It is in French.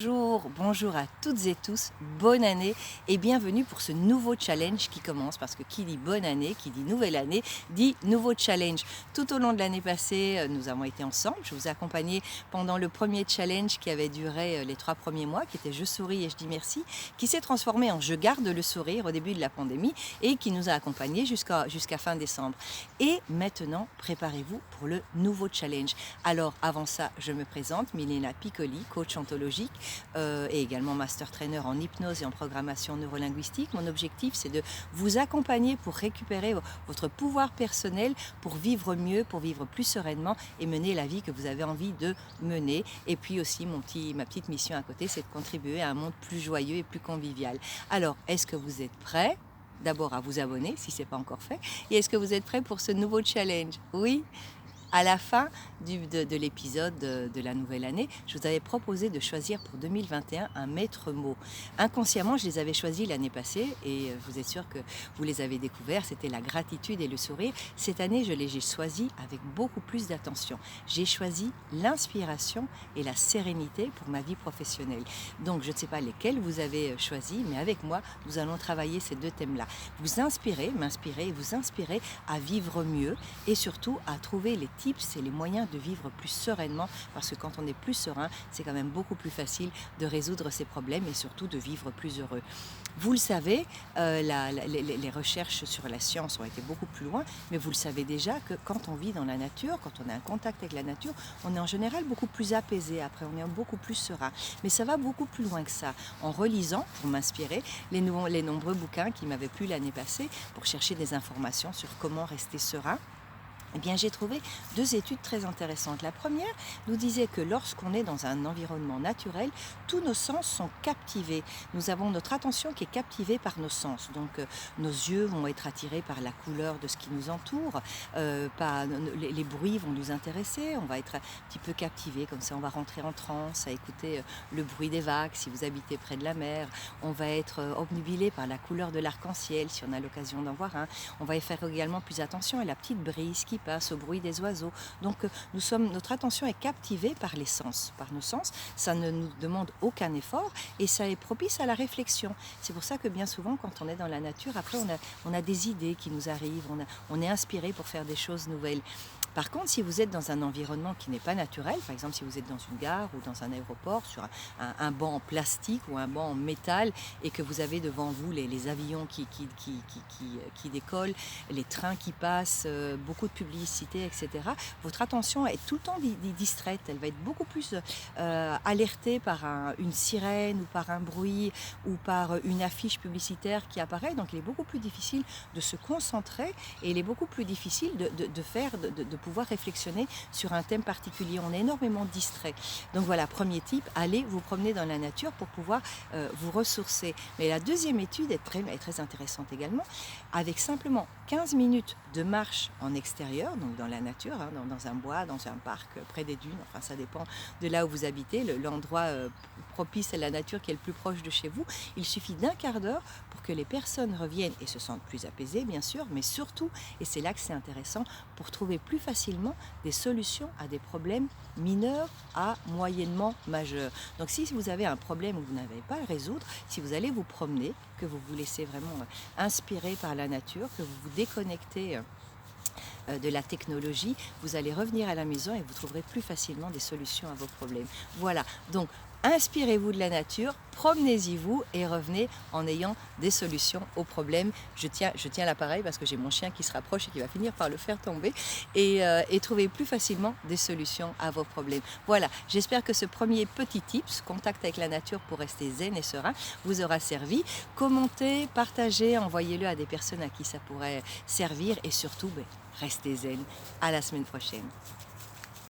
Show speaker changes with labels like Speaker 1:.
Speaker 1: Bonjour à toutes et tous, bonne année et bienvenue pour ce nouveau challenge qui commence parce que qui dit bonne année, qui dit nouvelle année, dit nouveau challenge. Tout au long de l'année passée, nous avons été ensemble, je vous ai accompagné pendant le premier challenge qui avait duré les 3 premiers mois, qui était Je souris et je dis merci, qui s'est transformé en Je garde le sourire au début de la pandémie et qui nous a accompagnés jusqu'à fin décembre. Et maintenant, préparez-vous pour le nouveau challenge. Alors avant ça, je me présente, Milena Piccoli, coach ontologique, et également master trainer en hypnose et en programmation neurolinguistique. Mon objectif, c'est de vous accompagner pour récupérer votre pouvoir personnel, pour vivre mieux, pour vivre plus sereinement et mener la vie que vous avez envie de mener. Et puis aussi, ma petite mission à côté, c'est de contribuer à un monde plus joyeux et plus convivial. Alors, est-ce que vous êtes prêts ? D'abord à vous abonner si ce n'est pas encore fait. Et est-ce que vous êtes prêts pour ce nouveau challenge ? Oui ? À la fin de l'épisode de la nouvelle année, je vous avais proposé de choisir pour 2021 un maître mot. Inconsciemment, je les avais choisis l'année passée et vous êtes sûr que vous les avez découverts, c'était la gratitude et le sourire. Cette année, je les ai choisis avec beaucoup plus d'attention. J'ai choisi l'inspiration et la sérénité pour ma vie professionnelle. Donc, je ne sais pas lesquels vous avez choisis, mais avec moi, nous allons travailler ces deux thèmes-là. Vous inspirer, m'inspirer et vous inspirer à vivre mieux et surtout à trouver les tips et les moyens de vivre plus sereinement, parce que quand on est plus serein, c'est quand même beaucoup plus facile de résoudre ses problèmes et surtout de vivre plus heureux. Vous le savez, les recherches sur la science ont été beaucoup plus loin, mais vous le savez déjà que quand on vit dans la nature, quand on a un contact avec la nature, on est en général beaucoup plus apaisé, après on est beaucoup plus serein. Mais ça va beaucoup plus loin que ça. En relisant, pour m'inspirer, les nombreux bouquins qui m'avaient plu l'année passée pour chercher des informations sur comment rester serein, eh bien, j'ai trouvé deux études très intéressantes. La première nous disait que lorsqu'on est dans un environnement naturel, tous nos sens sont captivés. Nous avons notre attention qui est captivée par nos sens. Donc, nos yeux vont être attirés par la couleur de ce qui nous entoure, les bruits vont nous intéresser, on va être un petit peu captivé, comme ça on va rentrer en transe, à écouter le bruit des vagues si vous habitez près de la mer. On va être obnubilé par la couleur de l'arc-en-ciel si on a l'occasion d'en voir un. On va y faire également plus attention à la petite brise qui passe, au bruit des oiseaux. Donc notre attention est captivée par les sens, par nos sens. Ça ne nous demande aucun effort et ça est propice à la réflexion. C'est pour ça que bien souvent, quand on est dans la nature, après on a des idées qui nous arrivent, on est inspiré pour faire des choses nouvelles. Par contre, si vous êtes dans un environnement qui n'est pas naturel, par exemple si vous êtes dans une gare ou dans un aéroport, sur un banc en plastique ou un banc en métal, et que vous avez devant vous les avions qui décollent, les trains qui passent, beaucoup de publicité, etc., votre attention est tout le temps distraite. Elle va être beaucoup plus alertée par une sirène ou par un bruit ou par une affiche publicitaire qui apparaît. Donc il est beaucoup plus difficile de se concentrer et il est beaucoup plus difficile de pouvoir réflexionner sur un thème particulier. On est énormément distrait. Donc voilà, premier type, allez vous promener dans la nature pour pouvoir vous ressourcer. Mais la deuxième étude est très intéressante également, avec simplement 15 minutes de marche en extérieur, donc dans la nature, dans un bois, dans un parc, près des dunes, enfin ça dépend de là où vous habitez, l'endroit propice à la nature qui est le plus proche de chez vous. Il suffit d'un quart d'heure pour que les personnes reviennent et se sentent plus apaisées, bien sûr, mais surtout, et c'est là que c'est intéressant, pour trouver plus facilement des solutions à des problèmes mineurs à moyennement majeurs. Donc si vous avez un problème où vous n'avez pas à le résoudre, si vous allez vous promener, que vous vous laissez vraiment inspirer par la nature, que vous vous déconnectez de la technologie, vous allez revenir à la maison et vous trouverez plus facilement des solutions à vos problèmes. Voilà, donc inspirez-vous de la nature, promenez-y-vous et revenez en ayant des solutions aux problèmes. Je tiens l'appareil parce que j'ai mon chien qui se rapproche et qui va finir par le faire tomber et trouvez plus facilement des solutions à vos problèmes. Voilà, j'espère que ce premier petit tips, contact avec la nature pour rester zen et serein, vous aura servi. Commentez, partagez, envoyez-le à des personnes à qui ça pourrait servir et surtout, restez zen. À la semaine prochaine.